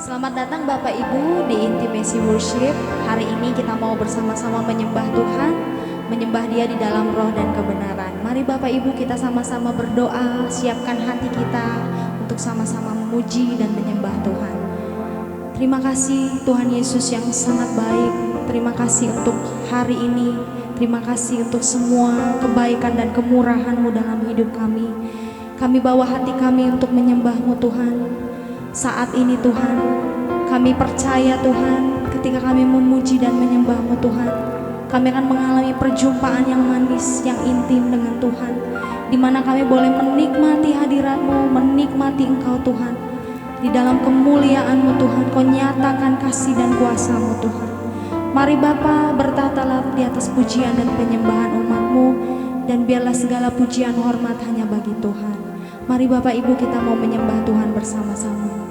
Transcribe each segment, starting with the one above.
Selamat datang Bapak Ibu di Intimacy Worship. Hari ini kita mau bersama-sama menyembah Tuhan, menyembah Dia di dalam roh dan kebenaran. Mari Bapak Ibu kita sama-sama berdoa, siapkan hati kita untuk sama-sama memuji dan menyembah Tuhan. Terima kasih Tuhan Yesus yang sangat baik. Terima kasih untuk hari ini. Terima kasih untuk semua kebaikan dan kemurahan-Mu dalam hidup kami. Kami bawa hati kami untuk menyembah-Mu Tuhan. Saat ini Tuhan, kami percaya Tuhan, ketika kami memuji dan menyembah-Mu Tuhan, kami akan mengalami perjumpaan yang manis, yang intim dengan Tuhan, di mana kami boleh menikmati hadirat-Mu, menikmati Engkau Tuhan. Di dalam kemuliaan-Mu Tuhan, Kau nyatakan kasih dan kuasa-Mu Tuhan. Mari Bapa, bertahtalah di atas pujian dan penyembahan umat-Mu, dan biarlah segala pujian hormat hanya bagi Tuhan. Mari Bapak Ibu kita mau menyembah Tuhan bersama-sama.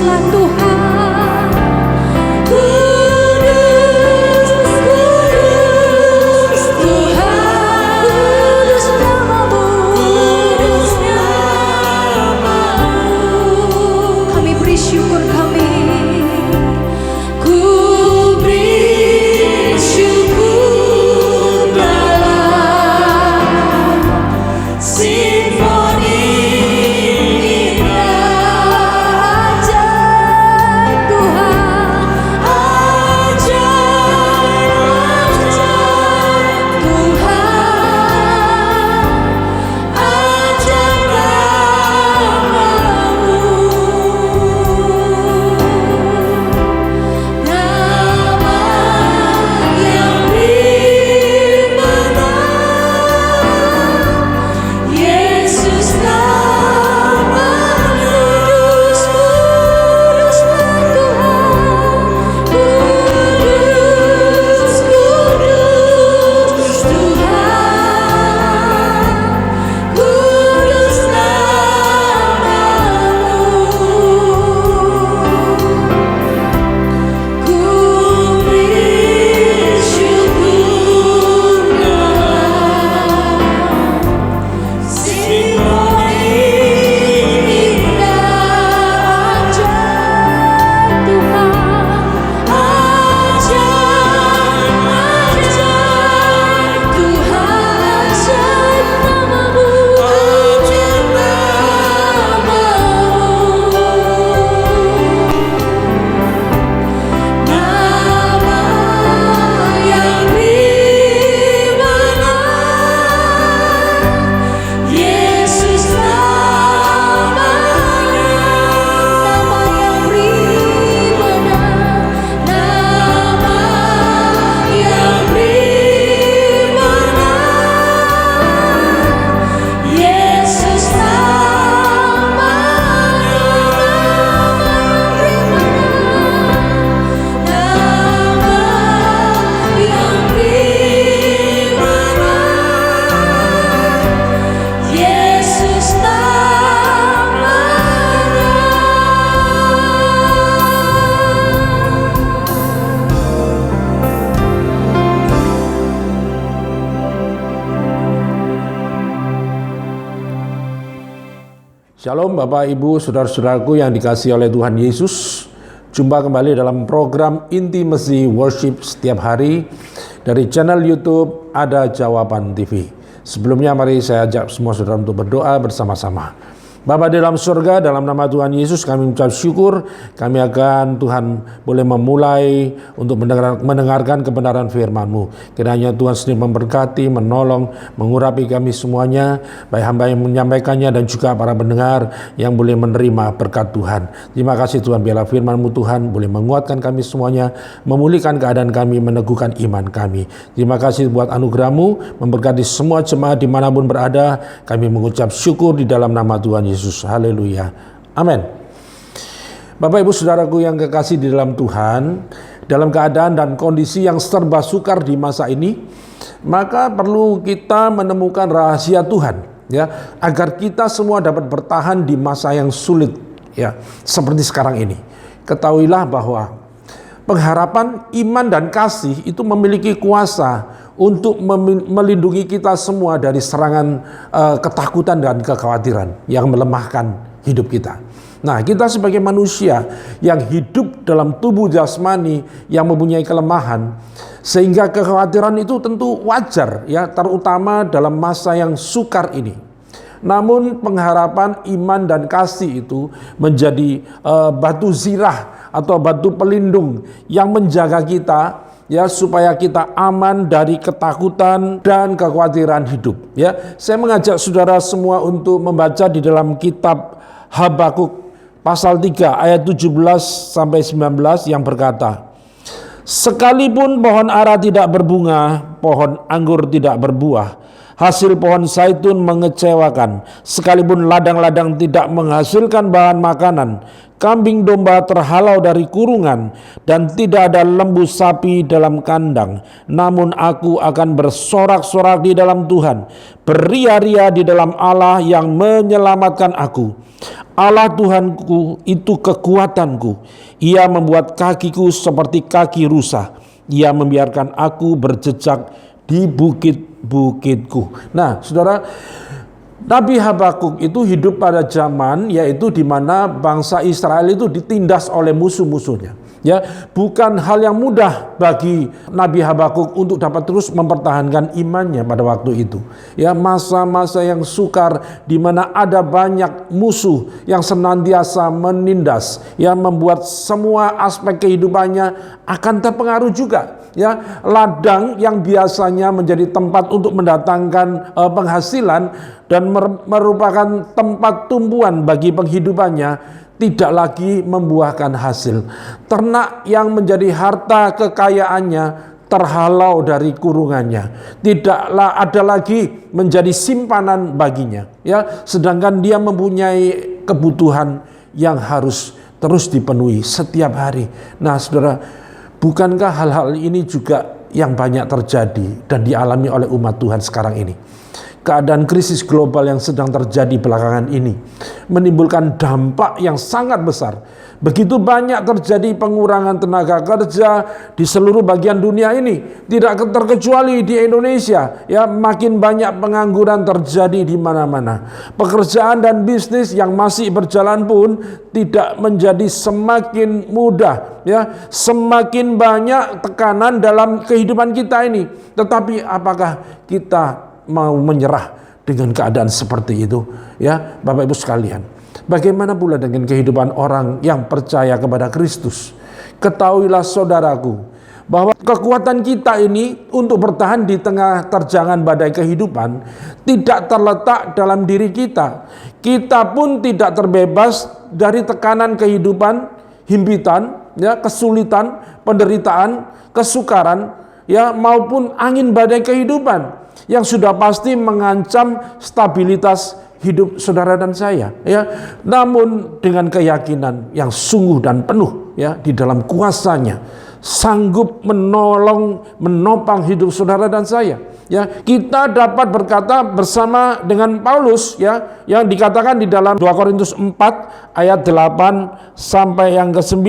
kuduslah Tuhan. Shalom Bapak Ibu Saudara-saudaraku yang dikasihi oleh Tuhan Yesus. Jumpa kembali dalam program Intimacy Worship setiap hari dari channel YouTube Ada Jawaban TV. Sebelumnya mari saya ajak semua saudara untuk berdoa bersama-sama. Bapa di dalam surga, dalam nama Tuhan Yesus kami mengucap syukur, kami akan Tuhan boleh memulai untuk mendengarkan kebenaran firman-Mu. Kiranya Tuhan sendiri memberkati, menolong, mengurapi kami semuanya, baik hamba yang menyampaikannya dan juga para pendengar yang boleh menerima berkat Tuhan. Terima kasih Tuhan, biarlah firman-Mu Tuhan boleh menguatkan kami semuanya, memulihkan keadaan kami, meneguhkan iman kami. Terima kasih buat anugerah-Mu, memberkati semua jemaat dimanapun berada. Kami mengucap syukur di dalam nama Tuhan Yesus. Haleluya. Amin. Bapak Ibu Saudaraku yang kekasih di dalam Tuhan, dalam keadaan dan kondisi yang serba sukar di masa ini, maka perlu kita menemukan rahasia Tuhan, ya, agar kita semua dapat bertahan di masa yang sulit, ya, seperti sekarang ini. Ketahuilah bahwa pengharapan, iman dan kasih itu memiliki kuasa untuk melindungi kita semua dari serangan ketakutan dan kekhawatiran yang melemahkan hidup kita. Nah, kita sebagai manusia yang hidup dalam tubuh jasmani yang mempunyai kelemahan, sehingga kekhawatiran itu tentu wajar, ya, terutama dalam masa yang sukar ini. Namun pengharapan, iman dan kasih itu menjadi batu zirah atau batu pelindung yang menjaga kita, ya, supaya kita aman dari ketakutan dan kekhawatiran hidup, ya. Saya mengajak saudara semua untuk membaca di dalam kitab Habakuk pasal 3 ayat 17 sampai 19 yang berkata, "Sekalipun pohon ara tidak berbunga, pohon anggur tidak berbuah, hasil pohon zaitun mengecewakan, sekalipun ladang-ladang tidak menghasilkan bahan makanan, kambing domba terhalau dari kurungan, dan tidak ada lembu sapi dalam kandang. Namun aku akan bersorak-sorak di dalam Tuhan, beria-ria di dalam Allah yang menyelamatkan aku. Allah Tuhanku itu kekuatanku. Ia membuat kakiku seperti kaki rusa. Ia membiarkan aku berjejak di bukit-bukitku. Nah, saudara, Nabi Habakuk itu hidup pada zaman yaitu di mana bangsa Israel itu ditindas oleh musuh-musuhnya. Ya, bukan hal yang mudah bagi Nabi Habakuk untuk dapat terus mempertahankan imannya pada waktu itu. Ya, masa-masa yang sukar di mana ada banyak musuh yang senantiasa menindas, yang membuat semua aspek kehidupannya akan terpengaruh juga. Ya, ladang yang biasanya menjadi tempat untuk mendatangkan penghasilan dan merupakan tempat tumpuan bagi penghidupannya tidak lagi membuahkan hasil. Ternak yang menjadi harta kekayaannya terhalau dari kurungannya, tidaklah ada lagi menjadi simpanan baginya. Ya, sedangkan dia mempunyai kebutuhan yang harus terus dipenuhi setiap hari. Nah, saudara, bukankah hal-hal ini juga yang banyak terjadi dan dialami oleh umat Tuhan sekarang ini? Keadaan krisis global yang sedang terjadi belakangan ini menimbulkan dampak yang sangat besar. Begitu banyak terjadi pengurangan tenaga kerja di seluruh bagian dunia ini, tidak terkecuali di Indonesia. Ya, makin banyak pengangguran terjadi di mana-mana. Pekerjaan dan bisnis yang masih berjalan pun tidak menjadi semakin mudah. Ya, semakin banyak tekanan dalam kehidupan kita ini. Tetapi apakah kita mau menyerah dengan keadaan seperti itu? Ya, Bapak Ibu sekalian, bagaimana pula dengan kehidupan orang yang percaya kepada Kristus? Ketahuilah saudaraku, bahwa kekuatan kita ini untuk bertahan di tengah terjangan badai kehidupan tidak terletak dalam diri kita. Kita pun tidak terbebas dari tekanan kehidupan, himpitan, ya, kesulitan, penderitaan, kesukaran, ya, maupun angin badai kehidupan yang sudah pasti mengancam stabilitas hidup saudara dan saya, ya. Namun dengan keyakinan yang sungguh dan penuh, ya, di dalam kuasanya sanggup menopang hidup saudara dan saya, ya. Kita dapat berkata bersama dengan Paulus, ya, yang dikatakan di dalam 2 Korintus 4 ayat 8 sampai yang ke-9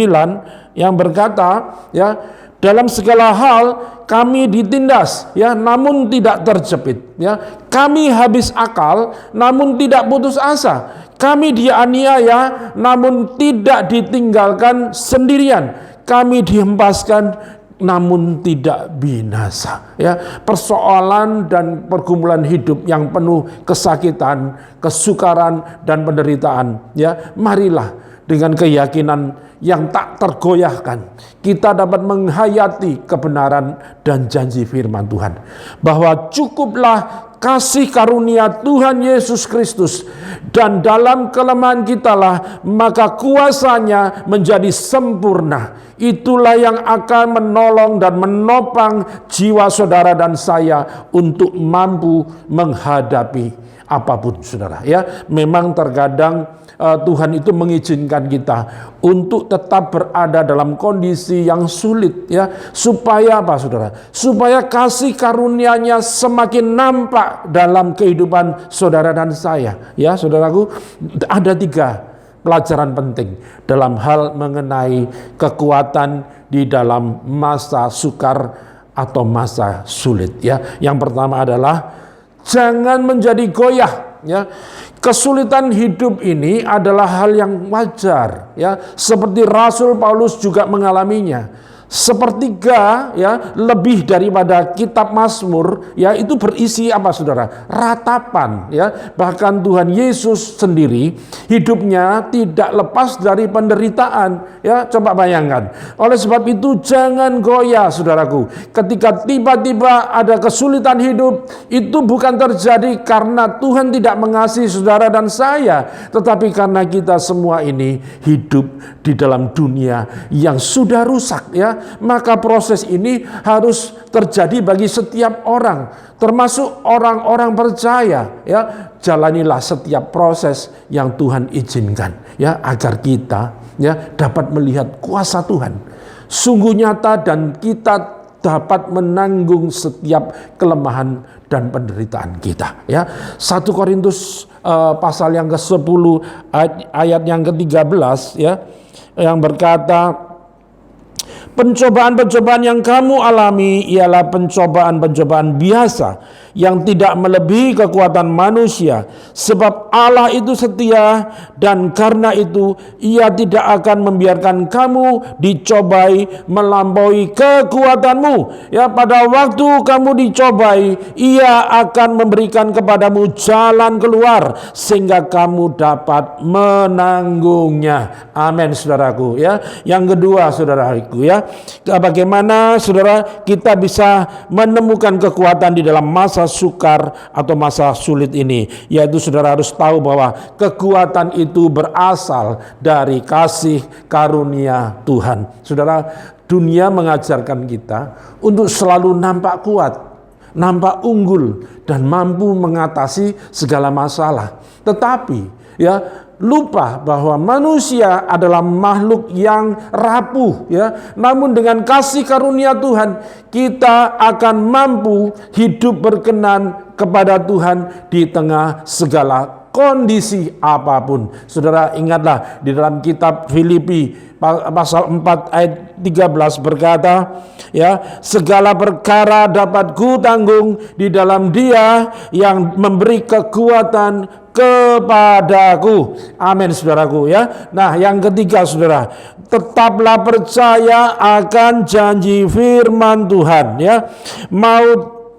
yang berkata, ya, dalam segala hal kami ditindas, ya, namun tidak terjepit, ya. Kami habis akal, namun tidak putus asa. Kami dianiaya, namun tidak ditinggalkan sendirian. Kami dihempaskan, namun tidak binasa. Ya, persoalan dan pergumulan hidup yang penuh kesakitan, kesukaran dan penderitaan. Ya, marilah dengan keyakinan yang tak tergoyahkan, kita dapat menghayati kebenaran dan janji firman Tuhan, bahwa cukuplah kasih karunia Tuhan Yesus Kristus, dan dalam kelemahan kitalah maka kuasanya menjadi sempurna. Itulah yang akan menolong dan menopang jiwa saudara dan saya untuk mampu menghadapi apapun, saudara. Ya, memang terkadang Tuhan itu mengizinkan kita untuk tetap berada dalam kondisi yang sulit, ya, supaya apa, saudara? Supaya kasih karunia-Nya semakin nampak dalam kehidupan saudara dan saya. Ya, saudaraku, ada 3 pelajaran penting dalam hal mengenai kekuatan di dalam masa sukar atau masa sulit. Ya, yang pertama adalah jangan menjadi goyah. Ya, kesulitan hidup ini adalah hal yang wajar, ya, seperti Rasul Paulus juga mengalaminya. Sepertiga, ya, lebih daripada kitab Mazmur, ya, itu berisi apa, saudara? Ratapan, ya. Bahkan Tuhan Yesus sendiri hidupnya tidak lepas dari penderitaan, ya. Coba bayangkan. Oleh sebab itu jangan goyah, saudaraku. Ketika tiba-tiba ada kesulitan hidup, itu bukan terjadi karena Tuhan tidak mengasihi saudara dan saya, tetapi karena kita semua ini hidup di dalam dunia yang sudah rusak, ya. Maka proses ini harus terjadi bagi setiap orang, termasuk orang-orang percaya, ya. Jalanilah setiap proses yang Tuhan izinkan, ya, agar kita, ya, dapat melihat kuasa Tuhan sungguh nyata dan kita dapat menanggung setiap kelemahan dan penderitaan kita, ya. 1 Korintus pasal yang ke-10 ayat yang ke-13, ya, yang berkata, pencobaan-pencobaan yang kamu alami ialah pencobaan-pencobaan biasa yang tidak melebihi kekuatan manusia, sebab Allah itu setia dan karena itu Ia tidak akan membiarkan kamu dicobai melampaui kekuatanmu. Ya, pada waktu kamu dicobai, Ia akan memberikan kepadamu jalan keluar sehingga kamu dapat menanggungnya. Amin, saudaraku, ya. Yang kedua, saudaraku, ya, bagaimana saudara kita bisa menemukan kekuatan di dalam masa sukar atau masa sulit ini, yaitu saudara harus tahu bahwa kekuatan itu berasal dari kasih karunia Tuhan. Saudara, dunia mengajarkan kita untuk selalu nampak kuat, nampak unggul, dan mampu mengatasi segala masalah. Tetapi, ya, lupa bahwa manusia adalah makhluk yang rapuh, ya. Namun dengan kasih karunia Tuhan, kita akan mampu hidup berkenan kepada Tuhan di tengah segala kondisi apapun. Saudara, ingatlah di dalam kitab Filipi pasal 4 ayat 13 berkata, ya, segala perkara dapat kutanggung di dalam Dia yang memberi kekuatan kepadaku. Amin, saudaraku, ya. Nah, yang ketiga, saudara, tetaplah percaya akan janji firman Tuhan, ya.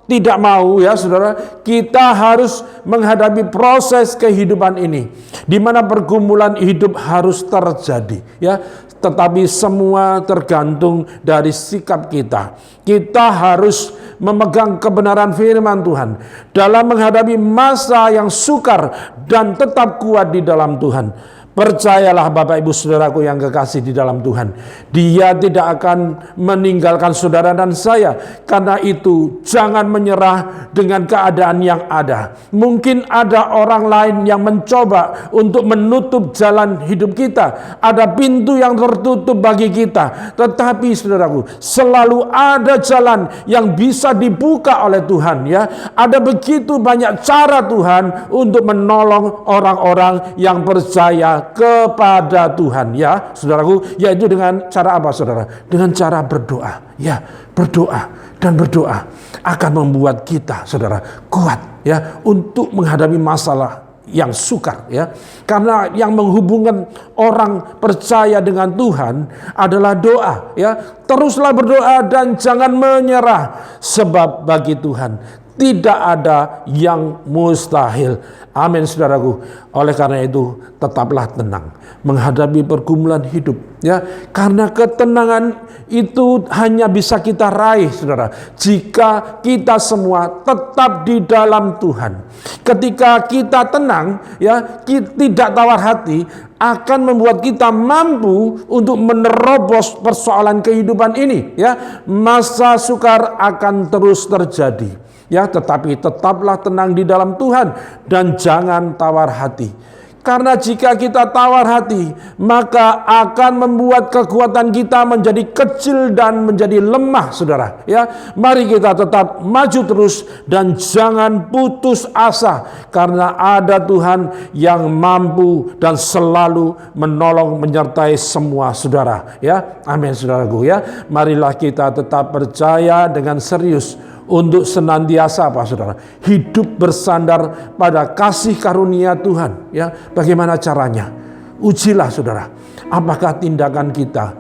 Tidak mau, ya saudara, kita harus menghadapi proses kehidupan ini, di mana pergumulan hidup harus terjadi, ya. Tetapi semua tergantung dari sikap kita. Kita harus memegang kebenaran firman Tuhan dalam menghadapi masa yang sukar dan tetap kuat di dalam Tuhan. Percayalah Bapak Ibu Saudaraku yang kekasih di dalam Tuhan, Dia tidak akan meninggalkan saudara dan saya. Karena itu jangan menyerah dengan keadaan yang ada. Mungkin ada orang lain yang mencoba untuk menutup jalan hidup kita, ada pintu yang tertutup bagi kita. Tetapi saudaraku, selalu ada jalan yang bisa dibuka oleh Tuhan, ya. Ada begitu banyak cara Tuhan untuk menolong orang-orang yang percaya kepada Tuhan, ya saudaraku, yaitu dengan cara apa, saudara? Dengan cara berdoa, ya. Berdoa dan berdoa akan membuat kita, saudara, kuat, ya, untuk menghadapi masalah yang sukar, ya. Karena yang menghubungkan orang percaya dengan Tuhan adalah doa, ya. Teruslah berdoa dan jangan menyerah, sebab bagi Tuhan tidak ada yang mustahil. Amin, saudaraku. Oleh karena itu, tetaplah tenang menghadapi pergumulan hidup, ya. Karena ketenangan itu hanya bisa kita raih, saudara, jika kita semua tetap di dalam Tuhan. Ketika kita tenang, ya, tidak tawar hati, akan membuat kita mampu untuk menerobos persoalan kehidupan ini, ya. Masa sukar akan terus terjadi, ya, tetapi tetaplah tenang di dalam Tuhan dan jangan tawar hati. Karena jika kita tawar hati, maka akan membuat kekuatan kita menjadi kecil dan menjadi lemah, saudara, ya. Mari kita tetap maju terus dan jangan putus asa, karena ada Tuhan yang mampu dan selalu menolong menyertai semua saudara, ya. Amin, saudaraku, ya. Marilah kita tetap percaya dengan serius untuk senantiasa, apa, saudara, hidup bersandar pada kasih karunia Tuhan, ya. Bagaimana caranya? Ujilah, saudara, apakah tindakan kita,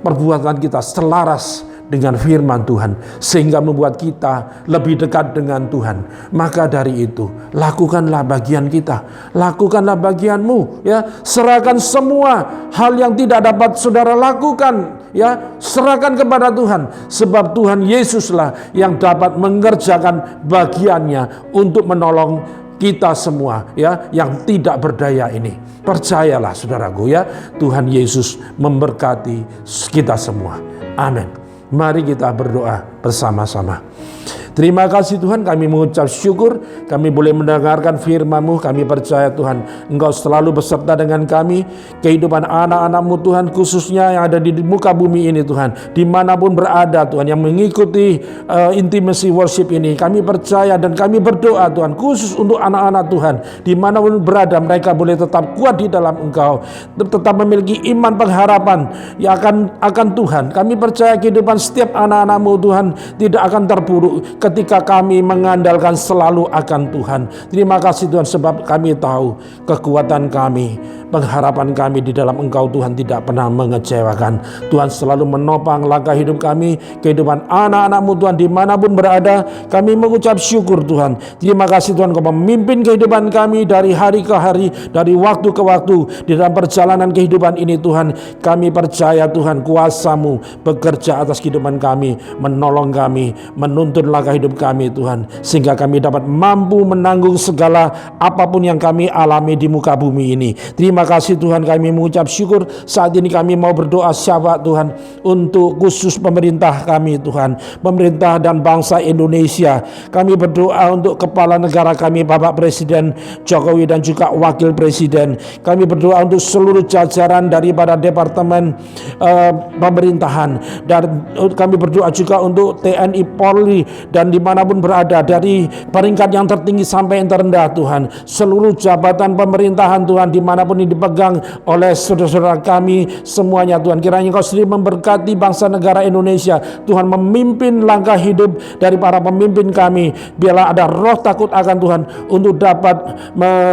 perbuatan kita selaras dengan firman Tuhan, sehingga membuat kita lebih dekat dengan Tuhan. Maka dari itu, lakukanlah bagian kita, lakukanlah bagianmu, ya. Serahkan semua hal yang tidak dapat saudara lakukan, ya, serahkan kepada Tuhan, sebab Tuhan Yesuslah yang dapat mengerjakan bagiannya untuk menolong kita semua, ya, yang tidak berdaya ini. Percayalah, saudaraku, ya, Tuhan Yesus memberkati kita semua. Amin. Mari kita berdoa. bersama-sama. Terima kasih Tuhan, kami mengucap syukur kami boleh mendengarkan firman-Mu. Kami percaya Tuhan Engkau selalu beserta dengan kami, kehidupan anak-anak-Mu Tuhan, khususnya yang ada di muka bumi ini Tuhan, dimanapun berada Tuhan, yang mengikuti intimacy worship ini. Kami percaya dan kami berdoa Tuhan, khusus untuk anak-anak Tuhan, dimanapun berada mereka boleh tetap kuat di dalam Engkau, tetap memiliki iman pengharapan yang akan Tuhan. Kami percaya kehidupan setiap anak-anak-Mu Tuhan tidak akan terpuruk ketika kami mengandalkan selalu akan Tuhan. Terima kasih Tuhan, sebab kami tahu kekuatan kami, pengharapan kami di dalam Engkau Tuhan tidak pernah mengecewakan. Tuhan selalu menopang langkah hidup kami, kehidupan anak-anak-Mu Tuhan dimanapun berada. Kami mengucap syukur Tuhan. Terima kasih Tuhan, Kau memimpin kehidupan kami dari hari ke hari, dari waktu ke waktu di dalam perjalanan kehidupan ini Tuhan. Kami percaya Tuhan, kuasa-Mu bekerja atas kehidupan kami, menolong kami, menuntun langkah hidup kami Tuhan, sehingga kami dapat mampu menanggung segala apapun yang kami alami di muka bumi ini. Terima kasih Tuhan, kami mengucap syukur. Saat ini kami mau berdoa syafaat Tuhan untuk khusus pemerintah kami Tuhan, pemerintah dan bangsa Indonesia. Kami berdoa untuk kepala negara kami Bapak Presiden Jokowi dan juga Wakil Presiden. Kami berdoa untuk seluruh jajaran daripada departemen pemerintahan, dan kami berdoa juga untuk TNI Polri dan dimanapun berada, dari peringkat yang tertinggi sampai yang terendah Tuhan, seluruh jabatan pemerintahan Tuhan dimanapun ini dipegang oleh saudara-saudara kami semuanya Tuhan. Kiranya Engkau sendiri memberkati bangsa negara Indonesia Tuhan, memimpin langkah hidup dari para pemimpin kami. Biarlah ada roh takut akan Tuhan untuk dapat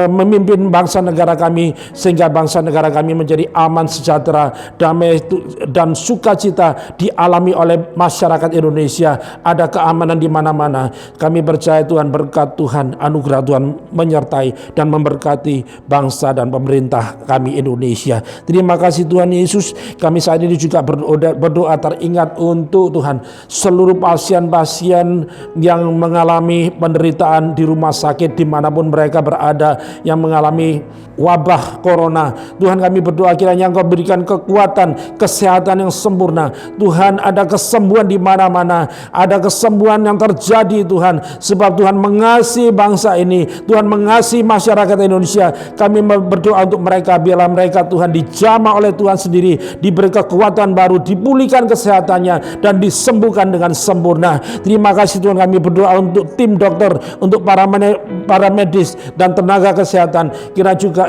memimpin bangsa negara kami, sehingga bangsa negara kami menjadi aman, sejahtera, damai dan sukacita dialami oleh masyarakat Indonesia. Ada keamanan di mana-mana. Kami percaya Tuhan, berkat Tuhan, anugerah Tuhan menyertai dan memberkati bangsa dan pemerintah kami Indonesia. Terima kasih Tuhan Yesus. Kami saat ini juga berdoa teringat untuk Tuhan seluruh pasien-pasien yang mengalami penderitaan di rumah sakit dimanapun mereka berada, yang mengalami wabah corona. Tuhan, kami berdoa kiranya Engkau berikan kekuatan, kesehatan yang sempurna. Tuhan, ada kesembuhan di mana-mana, ada kesembuhan yang terjadi Tuhan, sebab Tuhan mengasihi bangsa ini, Tuhan mengasihi masyarakat Indonesia. Kami berdoa untuk mereka, biarlah mereka Tuhan dijamah oleh Tuhan sendiri, diberi kekuatan baru, dipulihkan kesehatannya dan disembuhkan dengan sempurna. Terima kasih Tuhan, kami berdoa untuk tim dokter, untuk para medis dan tenaga kesehatan.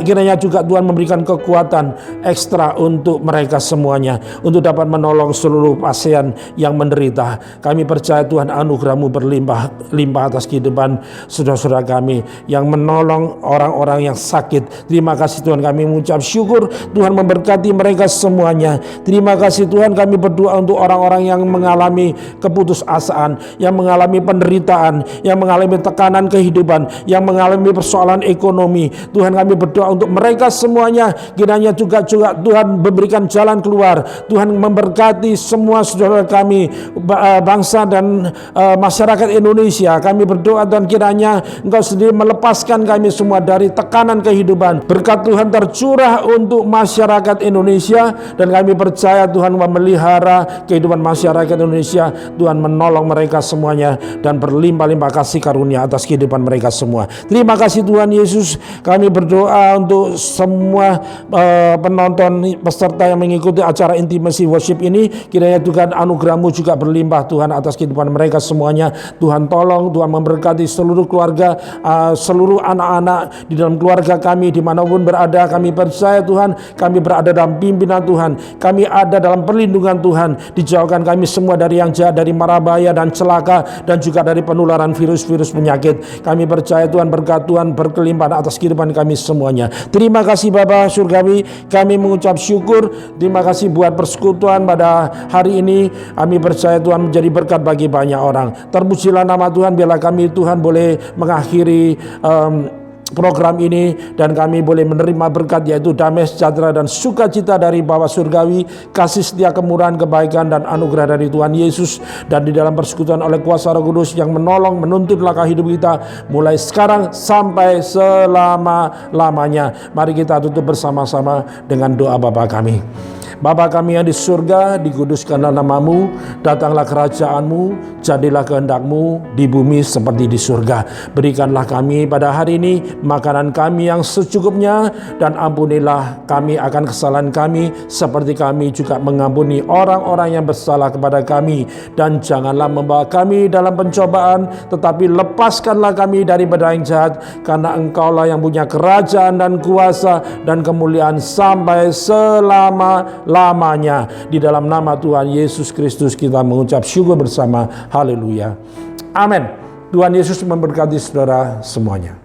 Kiranya juga Tuhan memberikan kekuatan ekstra untuk mereka semuanya, untuk dapat menolong seluruh pasien yang menderita. Kami percaya Tuhan, anugerah-Mu berlimpah atas kehidupan saudara-saudara kami yang menolong orang-orang yang sakit. Terima kasih Tuhan, kami mengucap syukur. Tuhan memberkati mereka semuanya. Terima kasih Tuhan, kami berdoa untuk orang-orang yang mengalami keputusasaan, yang mengalami penderitaan, yang mengalami tekanan kehidupan, yang mengalami persoalan ekonomi. Tuhan, kami berdoa untuk mereka semuanya. Kiranya juga Tuhan memberikan jalan keluar. Tuhan memberkati semua saudara kami, bangsa dan masyarakat Indonesia. Kami berdoa dan kiranya Engkau sendiri melepaskan kami semua dari tekanan kehidupan. Berkat Tuhan tercurah untuk masyarakat Indonesia, dan kami percaya Tuhan memelihara kehidupan masyarakat Indonesia. Tuhan menolong mereka semuanya dan berlimpah-limpah kasih karunia atas kehidupan mereka semua. Terima kasih Tuhan Yesus. Kami berdoa untuk semua penonton peserta yang mengikuti acara Intimacy Worship ini. Kiranya Tuhan, anugerah-Mu juga berlimpah Tuhan atas kehidupan mereka semuanya. Tuhan tolong, Tuhan memberkati seluruh keluarga, seluruh anak-anak di dalam keluarga kami dimanapun berada. Kami percaya Tuhan, kami berada dalam pimpinan Tuhan, kami ada dalam perlindungan Tuhan. Dijauhkan kami semua dari yang jahat, dari mara bahaya dan celaka, dan juga dari penularan virus-virus penyakit. Kami percaya Tuhan, berkat Tuhan berkelimpahan atas kehidupan kami semuanya. Terima kasih Bapa Surgawi, kami mengucap syukur. Terima kasih buat persekutuan pada hari ini. Kami percaya Tuhan menjadi berkat bagi banyak orang. Terpujilah nama Tuhan. Biarlah kami Tuhan boleh mengakhiri program ini, dan kami boleh menerima berkat, yaitu damai sejahtera dan sukacita dari Bapa Surgawi, kasih setia, kemurahan, kebaikan dan anugerah dari Tuhan Yesus, dan di dalam persekutuan oleh kuasa Roh Kudus yang menolong, menuntun langkah hidup kita mulai sekarang sampai selama-lamanya. Mari kita tutup bersama-sama dengan doa Bapa kami. Bapa kami yang di surga, dikuduskanlah namamu, datanglah kerajaanmu, jadilah kehendakmu di bumi seperti di surga. Berikanlah kami pada hari ini makanan kami yang secukupnya, dan ampunilah kami akan kesalahan kami seperti kami juga mengampuni orang-orang yang bersalah kepada kami. Dan janganlah membawa kami dalam pencobaan, tetapi lepaskanlah kami daripada yang jahat, karena Engkaulah yang punya kerajaan dan kuasa dan kemuliaan sampai selama-lamanya. Di dalam nama Tuhan Yesus Kristus kita mengucap syukur bersama. Haleluya. Amin. Tuhan Yesus memberkati saudara semuanya.